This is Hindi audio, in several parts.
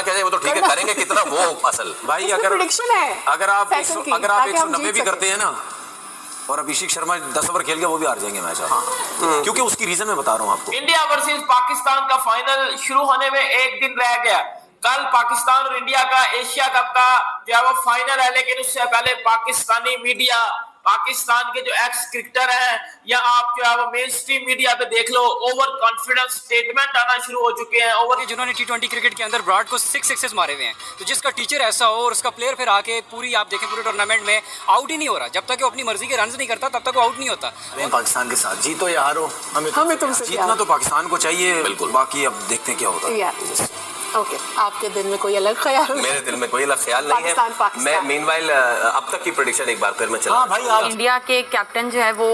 कहते वो तो ठीक है, करेंगे कितना वो असल भाई। अगर आप 190 भी करते हैं ना, और अभिषेक शर्मा 10 ओवर खेल के वो भी हार जाएंगे मैच। क्योंकि उसकी रीजन मैं बता रहा हूँ आपको। इंडिया वर्सेस पाकिस्तान का फाइनल शुरू होने में एक दिन रह गया। कल पाकिस्तान और इंडिया का एशिया कप का जो वो फाइनल है, लेकिन उससे पहले पाकिस्तानी मीडिया, पाकिस्तान के जो एक्स क्रिकेटर हैं, या आप जो है वो मेन स्ट्रीम मीडिया पे देख लो, ओवर कॉन्फिडेंस स्टेटमेंट आना शुरू हो चुके हैं। ओवर जिन्होंने T20 क्रिकेट के अंदर ब्रॉड को 6 सिक्सेस मारे हुए हैं, तो जिसका टीचर ऐसा हो और उसका प्लेयर फिर आके पूरी आप देखें पूरे टूर्नामेंट में आउट ही नहीं हो रहा। जब तक वो अपनी मर्जी के रन नहीं करता तब तक वो आउट नहीं होता। पाकिस्तान के साथ जीतो या हारो, हमें तुमसे जीतना तो पाकिस्तान को चाहिए। बिल्कुल, बाकी अब देखते हैं क्या होता है। ओके, आपके दिल में कोई अलग ख्याल? मेरे दिल में कोई अलग ख्याल नहीं है। मैं मीनवाइल अब तक की प्रेडिक्शन एक बार फिर मैं चला। भाई इंडिया के कैप्टन जो है वो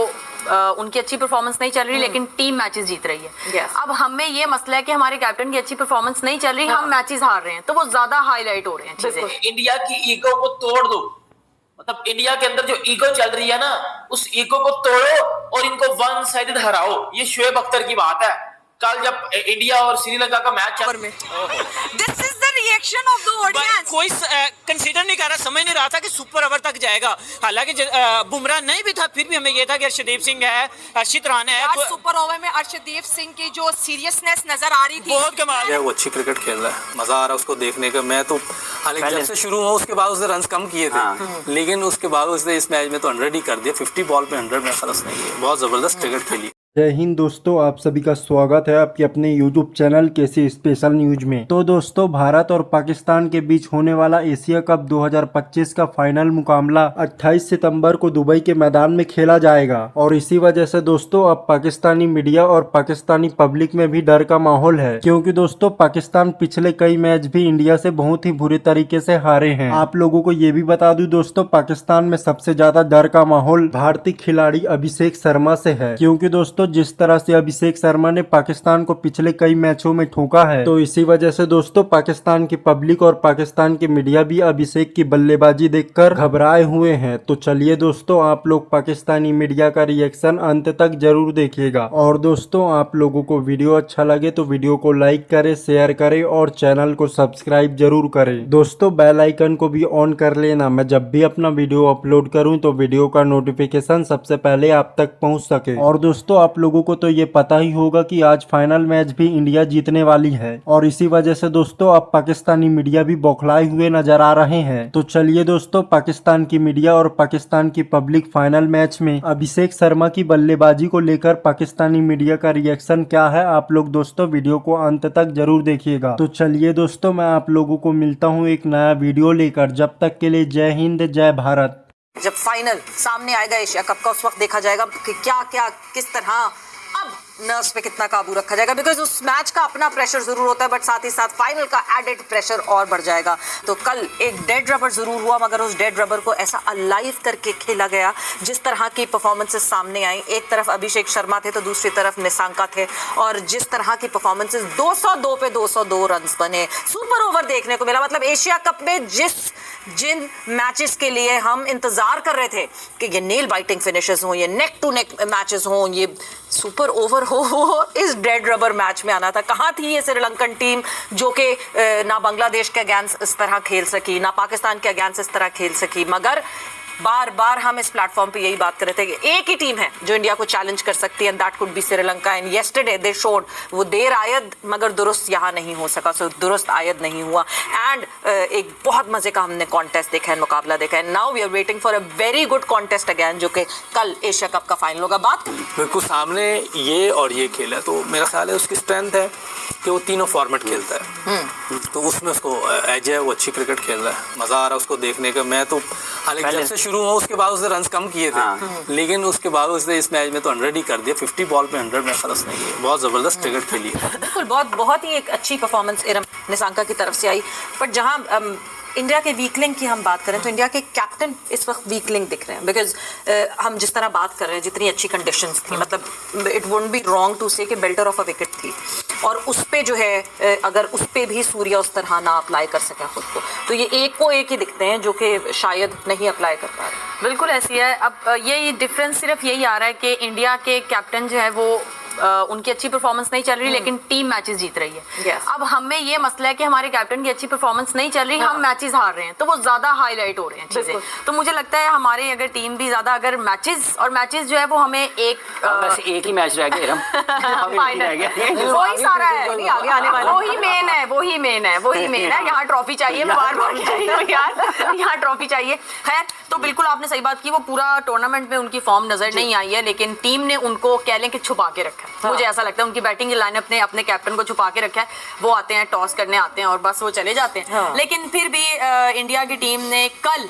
उनकी अच्छी परफॉर्मेंस नहीं चल रही, लेकिन टीम मैचेस जीत रही है। अब हमें ये मसला है कि हमारे कैप्टन की अच्छी परफॉर्मेंस नहीं चल रही, हम मैचेस हार रहे हैं, तो वो ज्यादा हाईलाइट हो रहे हैं चीजें। इंडिया की ईगो को तोड़ दो, मतलब इंडिया के अंदर जो ईगो चल रही है ना, उस ईगो को तोड़ो और इनको वन साइडेड हराओ। ये शोएब अख्तर की बात है। कल जब इंडिया और श्रीलंका का मैच चल में, this is the reaction of the audience. कोई कंसीडर नहीं कर रहा, समझ नहीं रहा था कि सुपर ओवर तक जाएगा। हालांकि बुमराह नहीं भी था, फिर भी हमें यह था कि अर्शदीप सिंह है, हर्षित राणा है। आज सुपर ओवर में अर्शदीप सिंह की जो सीरियसनेस नजर आ रही थी, बहुत कमाल है। वो अच्छी क्रिकेट खेल रहा है, मजा आ रहा है उसको देखने का। मैं तो हालांकि जब से शुरू हुआ उसके बाद उसने रन कम किए थे, लेकिन उसके बाद उसने इस मैच में तो 100 ही कर दिया। 50 बॉल पे 100 में खलस नहीं है। बहुत जबरदस्त क्रिकेट खेली। जय हिंद दोस्तों, आप सभी का स्वागत है आपके अपने YouTube चैनल केसी स्पेशल न्यूज में। तो दोस्तों, भारत और पाकिस्तान के बीच होने वाला एशिया कप 2025 का फाइनल मुकाबला 28 सितंबर को दुबई के मैदान में खेला जाएगा। और इसी वजह से दोस्तों अब पाकिस्तानी मीडिया और पाकिस्तानी पब्लिक में भी डर का माहौल है, क्योंकि दोस्तों पाकिस्तान पिछले कई मैच भी इंडिया से बहुत ही बुरे तरीके से हारे हैं। आप लोगों को ये भी बता दूं दोस्तों, पाकिस्तान में सबसे ज्यादा डर का माहौल भारतीय खिलाड़ी अभिषेक शर्मा से है, क्योंकि दोस्तों जिस तरह से अभिषेक शर्मा ने पाकिस्तान को पिछले कई मैचों में ठोका है, तो इसी वजह से दोस्तों पाकिस्तान की पब्लिक और पाकिस्तान की मीडिया भी अभिषेक की बल्लेबाजी देखकर घबराए हुए हैं। तो चलिए दोस्तों, आप लोग पाकिस्तानी मीडिया का रिएक्शन अंत तक जरूर देखिएगा। और दोस्तों, आप लोगों को वीडियो अच्छा लगे तो वीडियो को लाइक करें, शेयर करें और चैनल को सब्सक्राइब जरूर करें। दोस्तों, बेल आइकन को भी ऑन कर लेना, मैं जब भी अपना वीडियो अपलोड करूँ तो वीडियो का नोटिफिकेशन सबसे पहले आप तक पहुँच सके। और दोस्तों, आप लोगों को तो ये पता ही होगा कि आज फाइनल मैच भी इंडिया जीतने वाली है, और इसी वजह से दोस्तों अब पाकिस्तानी मीडिया भी बौखलाए हुए नजर आ रहे हैं। तो चलिए दोस्तों, पाकिस्तान की मीडिया और पाकिस्तान की पब्लिक फाइनल मैच में अभिषेक शर्मा की बल्लेबाजी को लेकर पाकिस्तानी मीडिया का रिएक्शन क्या है, आप लोग दोस्तों वीडियो को अंत तक जरूर देखिएगा। तो चलिए दोस्तों, मैं आप लोगों को मिलता हूँ एक नया वीडियो लेकर। जब तक के लिए जय हिंद, जय भारत। जब फाइनल सामने आएगा एशिया कप का, उस वक्त देखा जाएगा कि क्या क्या किस तरह अब नर्व्स पे कितना काबू रखा जाएगा, बिकॉज उस मैच का अपना प्रेशर जरूर होता है, बट साथ ही साथ फाइनल का एडेड प्रेशर और बढ़ जाएगा। तो कल एक डेड रबर जरूर हुआ, मगर उस डेड रबर को ऐसा अलाइव करके खेला गया। जिस तरह की परफॉर्मेंसेस सामने आई, एक तरफ अभिषेक शर्मा थे तो दूसरी तरफ निशांका थे, और जिस तरह की परफॉर्मेंसेस 202 पे 202 रन बने, सुपर ओवर देखने को मिला। मतलब एशिया कप में जिन मैचेस के लिए हम इंतजार कर रहे थे कि ये नेल बाइटिंग फिनिशेस हों, ये नेक टू नेक मैचेस हों, ये सुपर ओवर हो, वो इस डेड रबर मैच में आना था। कहाँ थी ये श्रीलंकन टीम जो कि ना बांग्लादेश के अगेंस्ट इस तरह खेल सकी, ना पाकिस्तान के अगेंस्ट इस तरह खेल सकी। मगर बार बार हम इस प्लेटफॉर्म पे यही बात कर रहे थे कि एक ही टीम है जो इंडिया को चैलेंज कर सकती है, and that could be Sri Lanka. And yesterday they showed, वो देर आयद मगर दुरुस्त यहाँ नहीं हो सका, सो दुरुस्त आयद नहीं हुआ। एंड एक बहुत मजे का हमने कॉन्टेस्ट देखा है, मुकाबला देखा है। Now we are waiting for a very good contest again, जो कि कल एशिया कप का फाइनल होगा। बात बिल्कुल सामने ये और ये खेला, तो मेरा ख्याल है उसकी स्ट्रेंथ है कि वो तीनों फॉर्मेट खेलता है, तो उसमें उसको एज है, वो अच्छी क्रिकेट खेल रहा है, मजा आ रहा है उसको देखने का। मैं तो हालांकि जब से शुरू हुआ उसके बाद उसने रन कम किए थे, लेकिन उसके बाद उसने इस मैच में तो 100 ही कर दिया। 50 बॉल पे 100 में खलस नहीं है। बहुत जबरदस्त क्रिकेट खेली है। बिल्कुल, बहुत ही एक अच्छी परफॉर्मेंस इरम निशांका की तरफ से आई। बट जहां इंडिया के वीकलिंग की हम बात करें तो इंडिया के कैप्टन इस वक्त वीकलिंग दिख रहे हैं, बिकॉज हम जिस तरह बात कर रहे हैं, जितनी अच्छी कंडीशंस थी, मतलब it wouldn't be wrong to say कि बेल्टर ऑफ अ विकेट थी, और उस पे जो है अगर उस पे भी सूर्या उस तरह ना अप्लाई कर सका खुद को, तो ये एक को एक ही दिखते हैं जो कि शायद नहीं अप्लाई कर पा रहे। बिल्कुल ऐसी है। अब ये डिफरेंस सिर्फ यही आ रहा है कि इंडिया के कैप्टन जो है वो उनकी अच्छी परफॉर्मेंस नहीं चल रही लेकिन टीम मैचेस जीत रही है। Yes. अब हमें ये मसला है कि हमारे कैप्टन की अच्छी परफॉर्मेंस नहीं चल रही, हम मैचेस हार रहे हैं तो वो ज्यादा हाईलाइट हो रहे हैं चीजें। तो मुझे लगता है हमारी अगर टीम भी ज्यादा अगर मैचेस जो है वो हमें बस एक ही मैच रह गया वही सारा है, वही मेन है यहाँ ट्रॉफी चाहिए, मैं बार-बार कह रही हूँ यार, यहाँ ट्रॉफी चाहिए। खैर, तो बिल्कुल आपने सही बात की, वो पूरा टूर्नामेंट में उनकी फॉर्म नजर नहीं आई है लेकिन टीम ने उनको कह लें कि छुपा के रखा है। मुझे ऐसा लगता है उनकी बैटिंग की लाइनअप ने अपने कैप्टन को छुपा के रखा है, वो आते हैं टॉस करने आते हैं और बस वो चले जाते हैं। लेकिन फिर भी इंडिया की टीम ने कल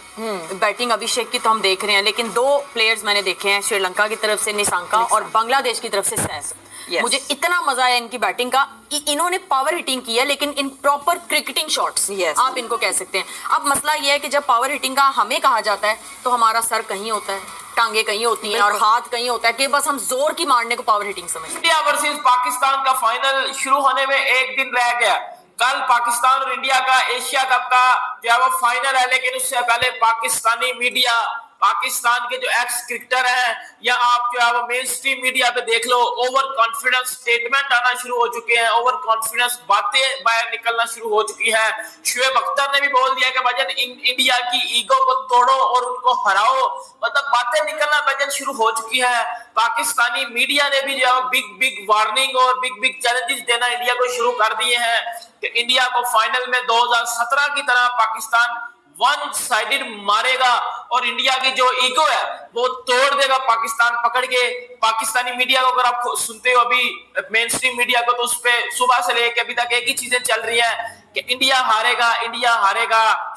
बैटिंग अभिषेक की तो हम देख रहे हैं, लेकिन 2 प्लेयर्स मैंने देखे हैं श्रीलंका की तरफ से निशंका और बांग्लादेश की तरफ से सैस। मुझे इतना मजा आया इनकी बैटिंग का कि इन्होंने पावर हिटिंग की है लेकिन इन प्रॉपर क्रिकेटिंग शॉट्स आप इनको कह सकते हैं। अब मसला ये है कि जब पावर हिटिंग का हमें कहा जाता है तो हमारा सर कहीं होता है, टांगे कहीं होती हैं और हाथ कहीं होता है कि बस हम जोर की मारने को पावर हिटिंग समझते हैं। इंडिया वर्सेस पाकिस्तान का फाइनल शुरू होने में एक दिन रह गया। कल पाकिस्तान और इंडिया का एशिया कप का जो है वो फाइनल है, लेकिन उससे पहले पाकिस्तानी मीडिया, पाकिस्तान के जो एक्स क्रिकेटर हैं या आप जो है वो मेन स्ट्रीम मीडिया पे देख लो, ओवर कॉन्फिडेंस स्टेटमेंट आना शुरू हो चुके हैं, ओवर कॉन्फिडेंस बातें बाहर निकलना शुरू हो चुकी है। शुएब अख्तर ने भी बोल दिया कि भजन इंडिया की ईगो को तोड़ो और उनको हराओ, मतलब बातें निकलना भजन शुरू हो चुकी है। पाकिस्तानी मीडिया ने भी जो है बिग वार्निंग और बिग चैलेंजेस देना इंडिया को शुरू कर दिए हैं कि इंडिया को फाइनल में 2017 की तरह पाकिस्तान वन साइडेड मारेगा और इंडिया की जो ईगो है वो तोड़ देगा पाकिस्तान पकड़ के। पाकिस्तानी मीडिया को अगर आप सुनते हो अभी मेन स्ट्रीम मीडिया को, तो उस पे सुबह से लेकर अभी तक एक ही चीजें चल रही हैं कि इंडिया हारेगा।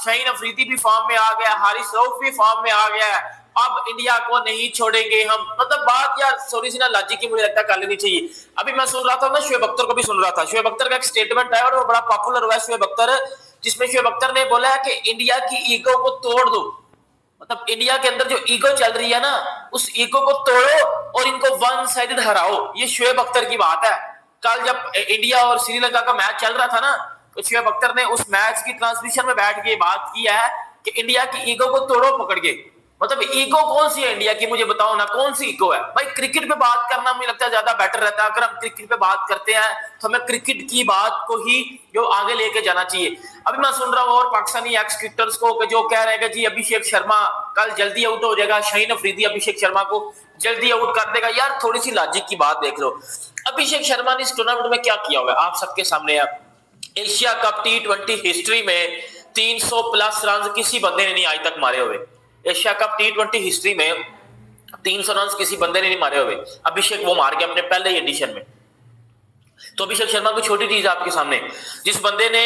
शाहीन अफरीदी भी फॉर्म में आ गया, हारिस रऊफ भी फॉर्म में आ गया, अब इंडिया को नहीं छोड़ेंगे हम। मतलब बात यार थोड़ी सी ना लॉजिक की मुझे लगता है कर लेनी चाहिए। अभी मैं सुन रहा था ना, शुएब अख्तर को भी सुन रहा था, शुएब अख्तर का एक स्टेटमेंट है और वो बड़ा पॉपुलर हुआ है शुएब अख्तर, जिसमें शुएब अख्तर ने बोला है कि इंडिया की ईगो को तोड़ दो। मतलब इंडिया के अंदर जो ईगो चल रही है ना, उस ईगो को तोड़ो और इनको वन साइडेड हराओ। ये शुएब अख्तर की बात है। कल जब इंडिया और श्रीलंका का मैच चल रहा था ना, तो शुएब अख्तर ने उस मैच की ट्रांसमिशन में बैठ के बात की है कि इंडिया की ईगो को तोड़ो पकड़ के। मतलब ईगो कौन सी है इंडिया की, मुझे बताओ ना, कौन सी ईगो है भाई? क्रिकेट पे बात करना मुझे लगता है ज्यादा बेटर रहता है। अगर हम क्रिकेट पे बात करते हैं तो हमें क्रिकेट की बात को ही जो आगे लेके जाना चाहिए। अभी मैं सुन रहा हूँ और पाकिस्तानी एक्स क्रिकेटर्स को कि जो कह रहे हैं कि जी अभिषेक शर्मा कल जल्दी आउट हो जाएगा, शाहीन अफरीदी अभिषेक शर्मा को जल्दी आउट कर देगा। यार थोड़ी सी लॉजिक की बात देख लो, अभिषेक शर्मा ने इस टूर्नामेंट में क्या किया हुआ है आप सबके सामने है। एशिया कप T20 हिस्ट्री में 300 प्लस रन किसी बंदे ने नहीं आज तक मारे हुए। एशिया कप T20 हिस्ट्री में 300 रन किसी बंदे ने नहीं मारे हुए। अभिषेक वो मार गया अपने पहले ही एडिशन में। तो अभिषेक शर्मा को छोटी चीज आपके सामने, जिस बंदे ने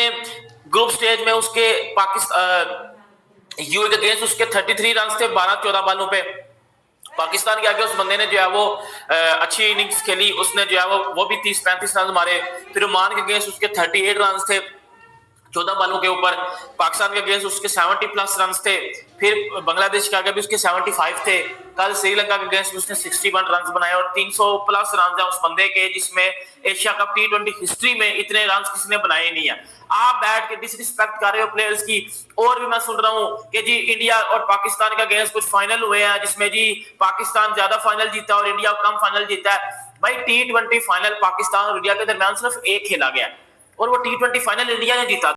ग्रुप स्टेज में उसके पाकिस्तान यूए के अगेंस्ट उसके 33 रन थे 12-14 बॉलों पे, पाकिस्तान के आगे उस बंदे ने जो है वो अच्छी इनिंग्स खेली, उसने जो है वो भी 30-35 रन मारे। फिर ओमान के अगेंस्ट उसके 38 रन थे 14 बॉलों के ऊपर, पाकिस्तान के अगेंस्ट उसके 70 प्लस रन थे, फिर बांग्लादेश के आगे भी उसके 75 थे। कल श्रीलंका के अगेंस्ट उसने 61 रन बनाए और 300 प्लस रन है उस बंदे के, जिसमें एशिया कप T20 हिस्ट्री में इतने रन किसी ने बनाए नहीं है। आप बैठ के डिसरिस्पेक्ट कर रहे हो प्लेयर्स की। और भी मैं सुन रहा हूँ कि जी इंडिया और पाकिस्तान के अगेंस्ट कुछ फाइनल हुए हैं जिसमें जी पाकिस्तान ज्यादा फाइनल जीता और इंडिया कम फाइनल जीता है। भाई T20 फाइनल पाकिस्तान और इंडिया के दरमियान सिर्फ एक खेला गया और वो T20 फाइनल इंडिया ने जीता।